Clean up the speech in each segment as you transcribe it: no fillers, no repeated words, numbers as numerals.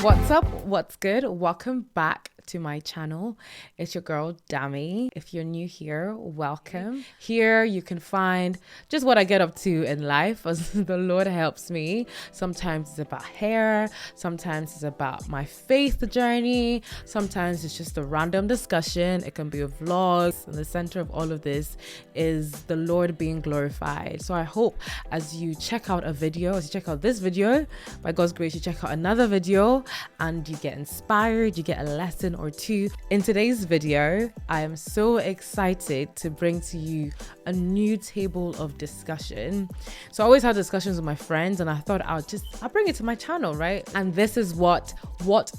What's up? What's good? Welcome back to my channel. It's your girl Dami. If you're new here, welcome. Here you can find just what I get up to in life as the Lord helps me. Sometimes it's about hair, sometimes it's about my faith journey, sometimes it's just a random discussion. It can be a vlog. In the center of all of this is the Lord being glorified. So I hope as you check out a video, as you check out this video, by God's grace, you check out another video and you get inspired, you get a lesson or two. In today's video, I am so excited to bring to you a new table of discussion. So I always have discussions with my friends and I thought I'll bring it to my channel, right? And this is what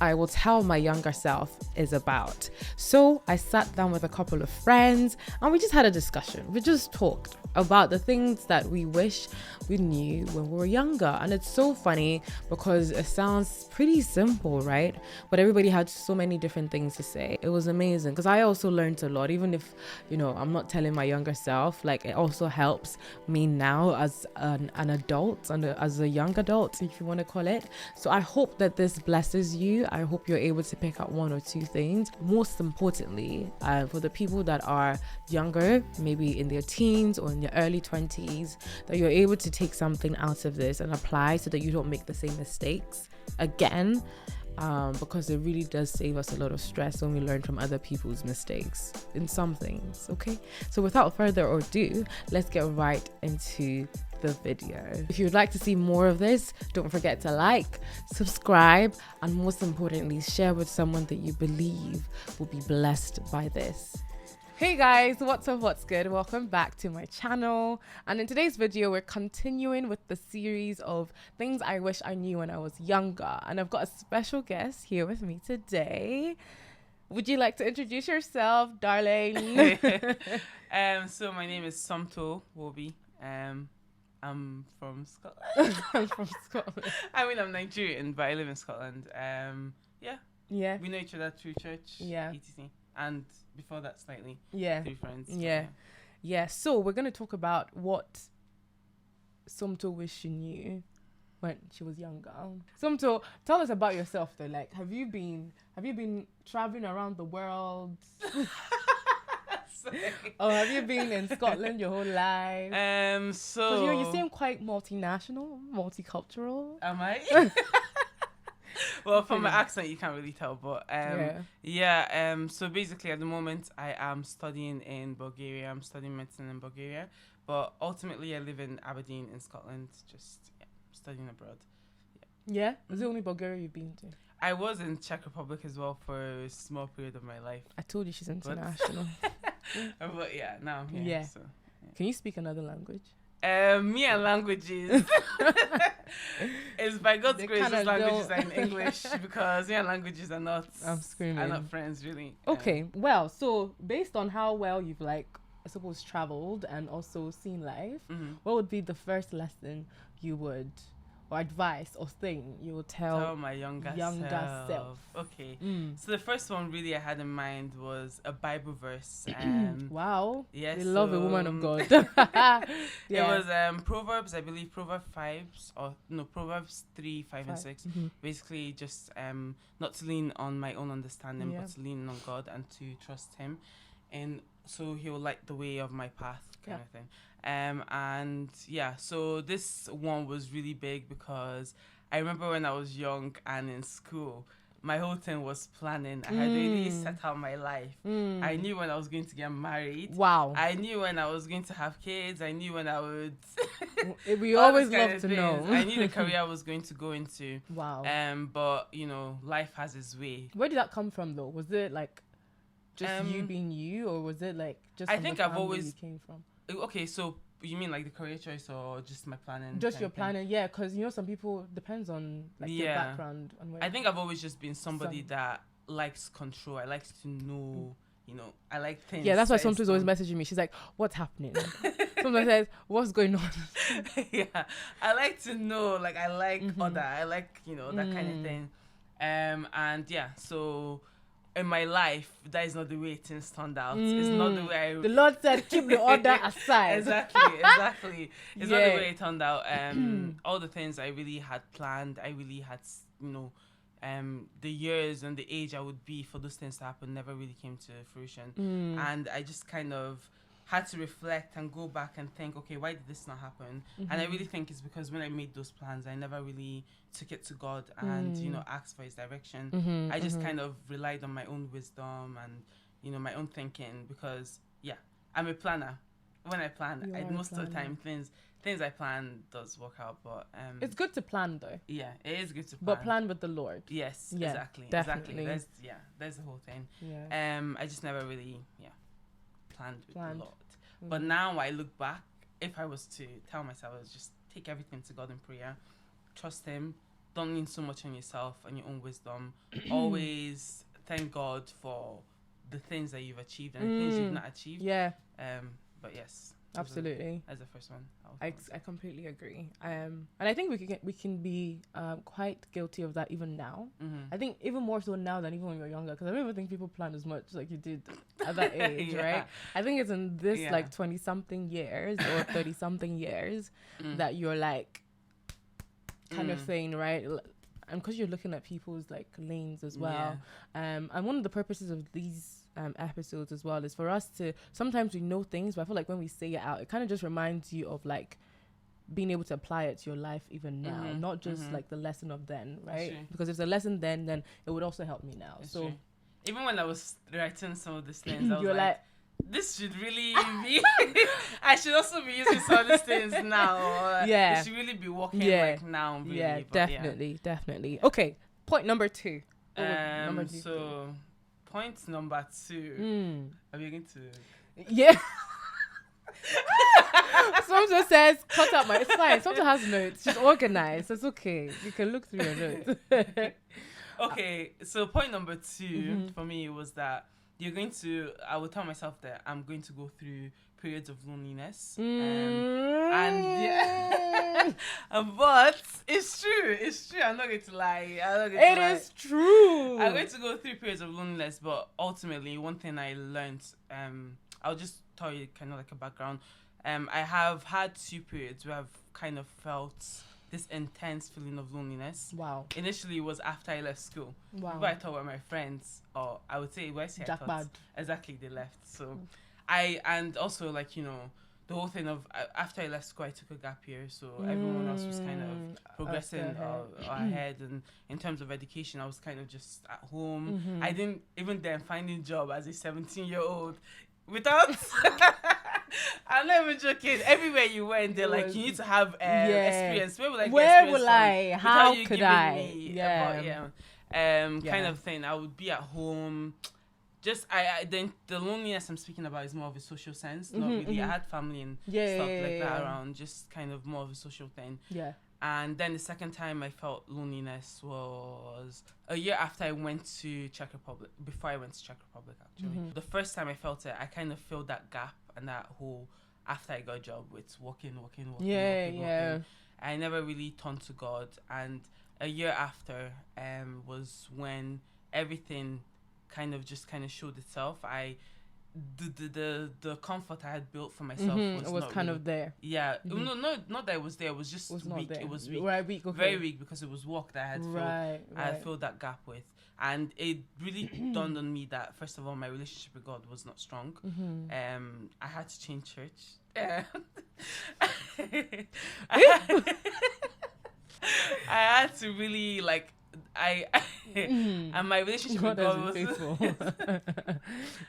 I will tell my younger self is about. So I sat down with a couple of friends and we just had a discussion. We just talked about the things that we wish we knew when we were younger. And it's so funny because it sounds pretty simple, right? But everybody had so many different things to say. It was amazing because I also learned a lot, even if, I'm not telling my younger self, like it also helps me now as an adult and as a young adult, if you want to call it. So I hope that this blesses you. I hope you're able to pick up one or two things. Most importantly, for the people that are younger, maybe in their teens or in their early 20s, that you're able to take something out of this and apply so that you don't make the same mistakes again. Because it really does save us a lot of stress when we learn from other people's mistakes in some things. Okay, so without further ado, let's get right into the video. If you'd like to see more of this, don't forget to like, subscribe, and most importantly, share with someone that you believe will be blessed by this. Hey guys, what's up, what's good? Welcome back to my channel. And in today's video, we're continuing with the series of things I wish I knew when I was younger. And I've got a special guest here with me today. Would you like to introduce yourself, darling? So my name is Somto Wobi. I'm from Scotland. I'm from Scotland. I mean, I'm Nigerian, but I live in Scotland. Yeah. We know each other through church. Yeah. etc. And before that, slightly. Yeah. Through friends. Yeah. So we're gonna talk about what Somto wished she knew when she was younger. Somto, tell us about yourself though. Like, have you been traveling around the world? Or have you been in Scotland your whole life? So you seem quite multinational, multicultural. Am I? Well, from my accent, you can't really tell, but so basically, at the moment, I am studying in Bulgaria. I'm studying medicine in Bulgaria, but ultimately, I live in Aberdeen in Scotland, just studying abroad. Yeah? Is it only Bulgaria you've been to? I was in Czech Republic as well for a small period of my life. I told you she's international. But yeah, now I'm here. Yeah. So, yeah. Can you speak another language? Me and languages. It's by God's grace, those languages are in English because me and languages are not. I'm screaming. Are not friends, really. Okay, well, so based on how well you've I suppose traveled and also seen life, what would be the first lesson you would, or advice or thing you would tell my younger self? Okay. So the first one really I had in mind was a Bible verse. Wow. Yes. We love a woman of God. It was Proverbs, I believe Proverbs 3, 5, and 6. Basically just not to lean on my own understanding, but to lean on God and to trust Him. And so He will light the way of my path, kind of thing. So this one was really big because I remember when I was young and in school, my whole thing was planning. I had really set out my life. I knew when I was going to get married. Wow. I knew when I was going to have kids. I knew when I would. We always love to know. I knew the career I was going to go into. Wow. But life has its way. Where did that come from though? Was it just you being you, or was it just? I think I've always you came from. Okay, so you mean like the career choice or just my planning? Just your planning, yeah, because some people, depends on their background. And where I think I've always just been somebody that likes control. I like to know, I like things. Yeah, that's why sometimes always messaging me. She's like, what's happening? Sometimes says, what's going on? Yeah, I like to know, I like order. I like, that kind of thing. So in my life, that is not the way things turned out. It's not the way the Lord said, keep the order aside. Exactly. It's not the way it turned out. All the things I really had planned, I really had, the years and the age I would be for those things to happen never really came to fruition. And I just kind of had to reflect and go back and think, okay, why did this not happen? And I really think it's because when I made those plans, I never really took it to God and, you know, asked for his direction. I just kind of relied on my own wisdom and, you know, my own thinking because, yeah, I'm a planner. When I plan, most of the time, things I plan does work out, but it's good to plan though. Yeah, it is good to plan. But plan with the Lord. Yes, yeah, exactly. Definitely. That's the whole thing. Yeah. I just never really planned with the Lord. But now I look back, if I was to tell myself, I would just take everything to God in prayer, trust him, don't lean so much on yourself and your own wisdom. Always thank God for the things that you've achieved and the things you've not achieved. Yeah. But yes. Absolutely. As the first one. I completely agree. And I think we can be quite guilty of that even now. I think even more so now than even when you're younger, because I don't even think people plan as much like you did at that age, right? I think it's in this like 20-something years or 30-something years that you're like kind of thing, right? And because you're looking at people's like lanes as well. And one of the purposes of these episodes as well is for us to, sometimes we know things, but I feel like when we say it out, it kind of just reminds you of like being able to apply it to your life even now, not just like the lesson of then, right? Because if it's a lesson then it would also help me now. That's so true. Even when I was writing some of these things, I was like, this should really be I should also be using some of these things now. It should really be working like now, really. Yeah, definitely. Okay, point number 2. So point number 2. Are we going to? Yeah. Sometimes says, cut out my. It's fine. Sometimes has notes. She's organized. It's okay. You can look through your notes. Okay, so point number 2 for me was that I would tell myself that I'm going to go through periods of loneliness. But it's true. I'm not going to lie. It is true. I'm going to go through periods of loneliness, but ultimately, one thing I learned, I'll just tell you kind of like a background. I have had 2 periods where I've kind of felt this intense feeling of loneliness. Wow. Initially, it was after I left school. Wow. Who I thought were my friends, or I would say, exactly, they left. So, and also like, you know, the whole thing of after I left school, I took a gap year, so everyone else was kind of progressing ahead, and in terms of education, I was kind of just at home. I didn't even then finding job as a 17-year-old without. I'm not even joking. Everywhere you went, they're like, you need to have experience. Where will I? How could I? Kind of thing. I would be at home. Just then the loneliness I'm speaking about is more of a social sense. Not really. I had family and stuff like that around. Just kind of more of a social thing. Yeah. And then the second time I felt loneliness was a year after I went to Czech Republic. Before I went to Czech Republic, actually. The first time I felt it, I kind of filled that gap and that whole after I got a job with working. I never really turned to God. And a year after was when everything kind of showed itself. The comfort I had built for myself was kind of there. Yeah. No, not that it was there. It was just weak. It was weak. Right, weak. Okay. Very weak because it was work that I had filled. I had filled that gap with. And it really dawned on me that, first of all, my relationship with God was not strong. I had to change church. I had to really and my relationship with God was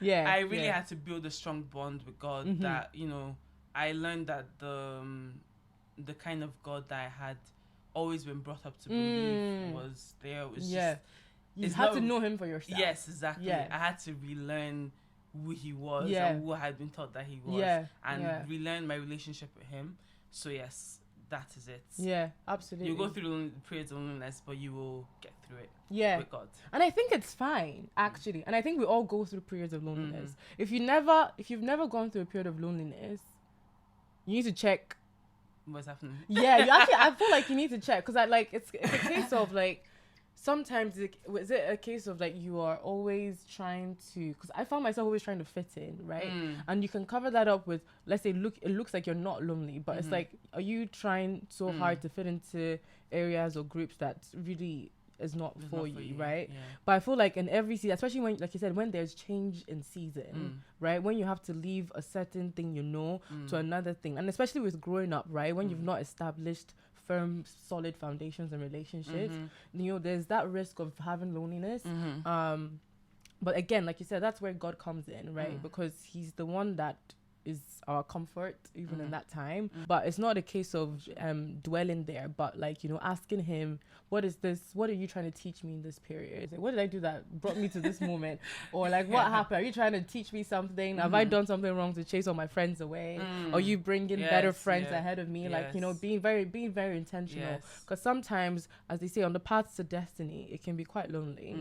I really had to build a strong bond with God that, you know, I learned that the kind of God that I had always been brought up to believe was there. It was just you had to know him for yourself. Yes, exactly. I had to relearn who he was and who I had been taught that he was and relearn my relationship with him. So yes, that is it. Yeah, absolutely. You go through periods of loneliness, but you will get through it. With God. And I think it's fine, actually. And I think we all go through periods of loneliness. If you've never gone through a period of loneliness, you need to check what's happening. Yeah, I feel like you need to check, because it's a case of like, sometimes is it a case of like you are always trying to, because I found myself always trying to fit in, right? And you can cover that up with, let's say, it looks like you're not lonely, but it's like, are you trying so hard to fit into areas or groups that really is not It's for not for you, you, right? yeah. But I feel like in every season, especially when, like you said, when there's change in season, right? When you have to leave a certain thing, to another thing, and especially with growing up, right? When you've not established firm, solid foundations and relationships, there's that risk of having loneliness. But again, like you said, that's where God comes in, right? Because he's the one that is our comfort even in that time. But it's not a case of dwelling there, but like, asking him, what is this? What are you trying to teach me in this period? Like, what did I do that brought me to this moment? Or like, what happened? Are you trying to teach me something? Have I done something wrong to chase all my friends away? Or you bringing better friends ahead of me? Like, being very intentional. Because sometimes, as they say, on the paths to destiny, it can be quite lonely,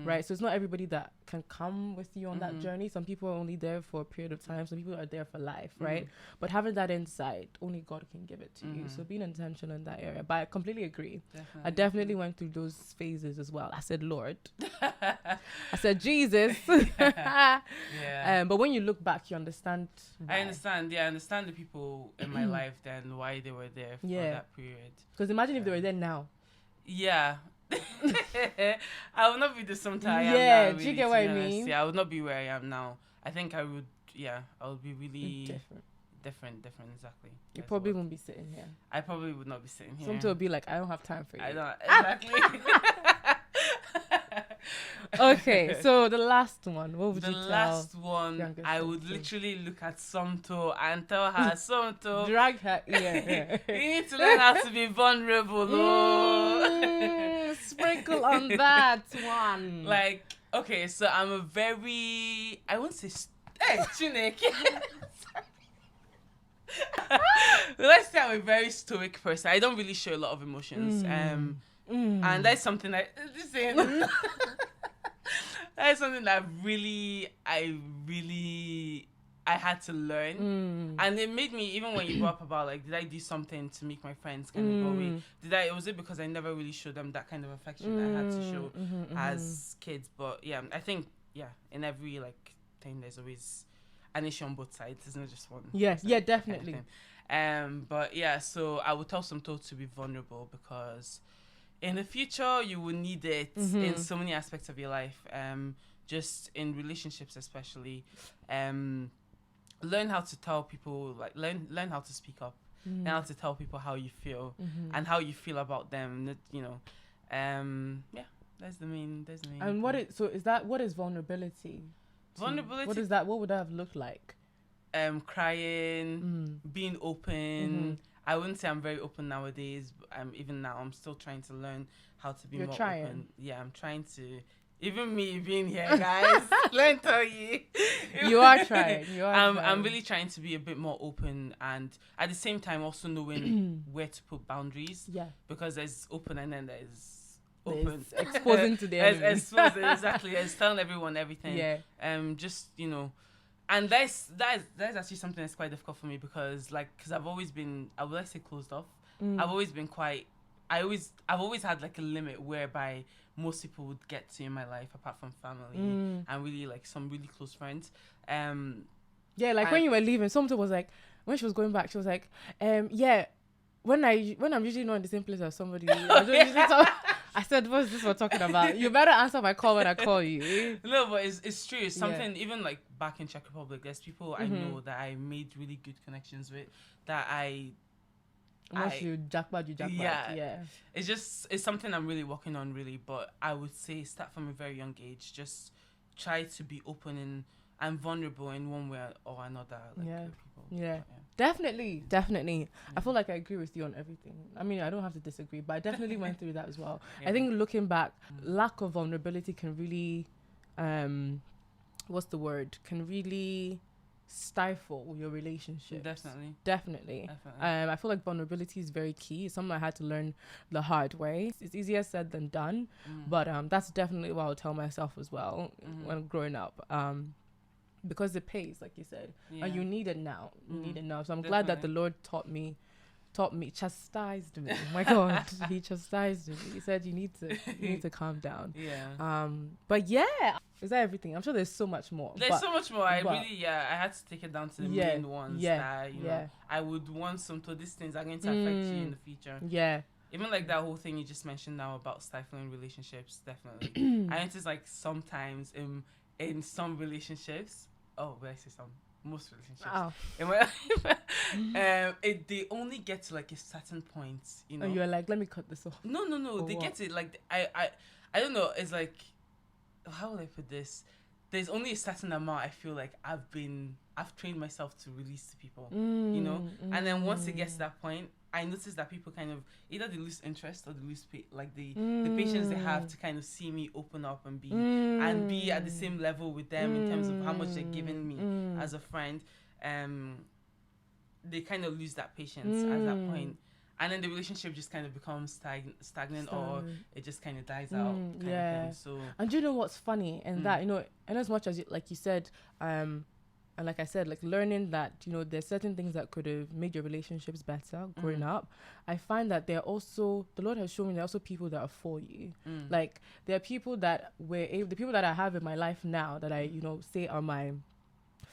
right? So it's not everybody that can come with you on that journey. Some people are only there for a period of time. Some people are there for life, right? But having that insight, only God can give it to you. So being intentional in that area. But I completely agree. I definitely went through those phases as well. I said, Lord. I said, Jesus. But when you look back, you understand why. I understand the people in my life then, why they were there for that period. Because imagine if they were there now. Yeah. I would not be the something I am now. Yeah, really, do you get what I mean? Yeah, I would not be where I am now. I think I would, I would be really different, exactly. You probably won't be sitting here. I probably would not be sitting here. Something will be like, I don't have time for you. I don't, exactly. Okay, so the last one, what would you tell? The last one, I would literally look at Somto and tell her, Somto, drag her ear. You need to learn how to be vulnerable. Sprinkle on that one. Like, okay, so I'm a very, I won't say, hey, Chineke. Let's say I'm a very stoic person. I don't really show a lot of emotions. And that's something that that's something that I had to learn. And it made me, even when you brought up about like, did I do something to make my friends kind of go away? Was it because I never really showed them that kind of affection that I had to show as kids? But yeah, I think in every like thing there's always an issue on both sides. There's not just one. Yes, yeah, definitely. But yeah, so I would tell Somto to be vulnerable because in the future you will need it in so many aspects of your life. Just in relationships especially. Learn how to tell people, like learn how to speak up. Learn how to tell people how you feel and how you feel about them. That's the main. And what is vulnerability? Vulnerability. What is that? What would that have looked like? Crying, being open. I wouldn't say I'm very open nowadays. Even now, I'm still trying to learn how to be more open. Yeah, I'm trying to. Even me being here, guys, let me tell you. You are trying. I'm really trying to be a bit more open, and at the same time also knowing where to put boundaries. Yeah. Because there's open and then there's open. There's exposing to the enemy. Exactly. It's telling everyone everything. Yeah. Just and that's actually something that's quite difficult for me because I've always been, I would like to say closed off. I've always been I've always had like a limit whereby most people would get to in my life apart from family and really like some really close friends. When you were leaving, someone was like, when she was going back, she was like, when I'm usually not in the same place as somebody, I don't usually talk. I said, what's this we're talking about? You better answer my call when I call you. No, but it's true. It's something, even like back in Czech Republic, there's people I know that I made really good connections with that Unless you jackpot. Yeah. It's something I'm really working on, really. But I would say start from a very young age. Just try to be open and vulnerable in one way or another. Like people. Yeah. Definitely. I feel like I agree with you on everything. I mean, I don't have to disagree, but I definitely went through that as well. I think looking back, lack of vulnerability can really, can really stifle your relationship. Definitely. I feel like vulnerability is very key. It's something I had to learn the hard way. It's easier said than done, but that's definitely what I'll tell myself as well when growing up. Because it pays, like you said, and you need it now. So I'm glad that the Lord taught me, chastised me. Oh my God, He chastised me. He said you need to calm down. But is that everything? I'm sure there's so much more. So much more. I had to take it down to the main ones. I would want some to these things are going to affect you in the future. even like that whole thing you just mentioned now about stifling relationships, definitely. I notice like sometimes in some relationships, when I say some, most relationships, in my life, they only get to like a certain point, you know. And you're like, let me cut this off. No, they get to like I don't know. It's like, how will I put this? There's only a certain amount I feel like I've trained myself to release to people, you know. And then once it gets to that point, I notice that people kind of either they lose interest or they lose the patience they have to kind of see me open up and be at the same level with them in terms of how much they're giving me as a friend. They kind of lose that patience at that point. And then the relationship just kind of becomes stagnant, or it just kind of dies out. Kind of thing. So, and do you know what's funny? And that, you know, and as much as like you said, and like I said, like learning that, you know, there's certain things that could have made your relationships better growing up. I find that the Lord has shown me there are also people that are for you. Like there are people that the people that I have in my life now that I, you know, say are my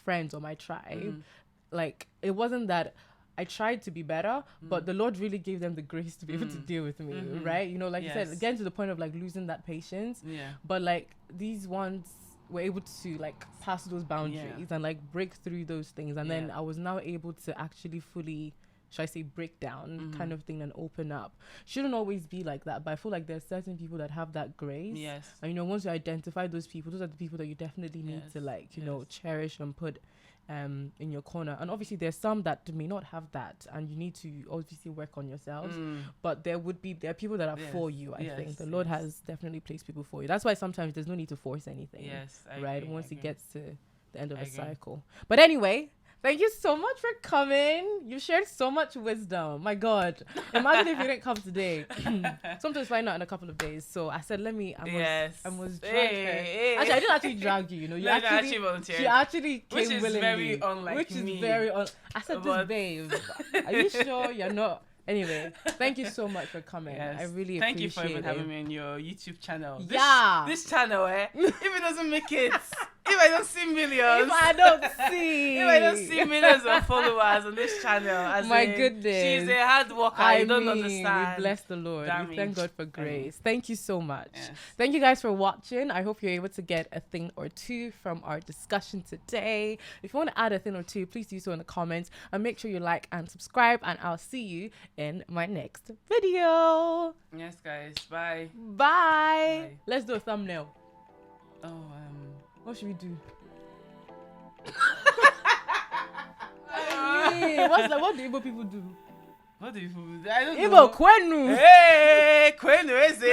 friends or my tribe. Like it wasn't that I tried to be better, but the Lord really gave them the grace to be able to deal with me, right? You know, like you said, getting to the point of like losing that patience. Yeah. But like these ones were able to like pass those boundaries and like break through those things. And then I was now able to actually fully, should I say, break down kind of thing and open up. Shouldn't always be like that, but I feel like there's certain people that have that grace. Yes. And you know, once you identify those people, those are the people that you definitely need to like, you know, cherish and put in your corner. And obviously there's some that may not have that, and you need to obviously work on yourselves. But there are people that are for you. I think the Lord has definitely placed people for you. That's why sometimes there's no need to force anything. Right? Once it gets to the end of a cycle. But anyway, thank you so much for coming. You shared so much wisdom. My God. Imagine if you didn't come today. Sometimes find out in a couple of days. So I said, I was drag her. Actually, I didn't actually drag you, you know. You actually volunteered. She actually came willingly. Which is very unlike me. I said, this babe, are you sure you're not? Anyway, thank you so much for coming. I really appreciate it. Thank you for even having me on your YouTube channel. This channel, if it doesn't make it, if I don't see millions, if I don't see millions of followers on this channel, my goodness, she's a hard worker. I don't understand. We bless the Lord. We thank God for grace. Thank you so much. Thank you guys for watching. I hope you're able to get a thing or two from our discussion today. If you want to add a thing or two, please do so in the comments, and make sure you like and subscribe, and I'll see you in my next video. Yes, guys. Bye. Bye. Let's do a thumbnail. What should we do? What do Igbo people do? What do you do? I don't Igbo know. Kwenu. Hey, Kwenu is it?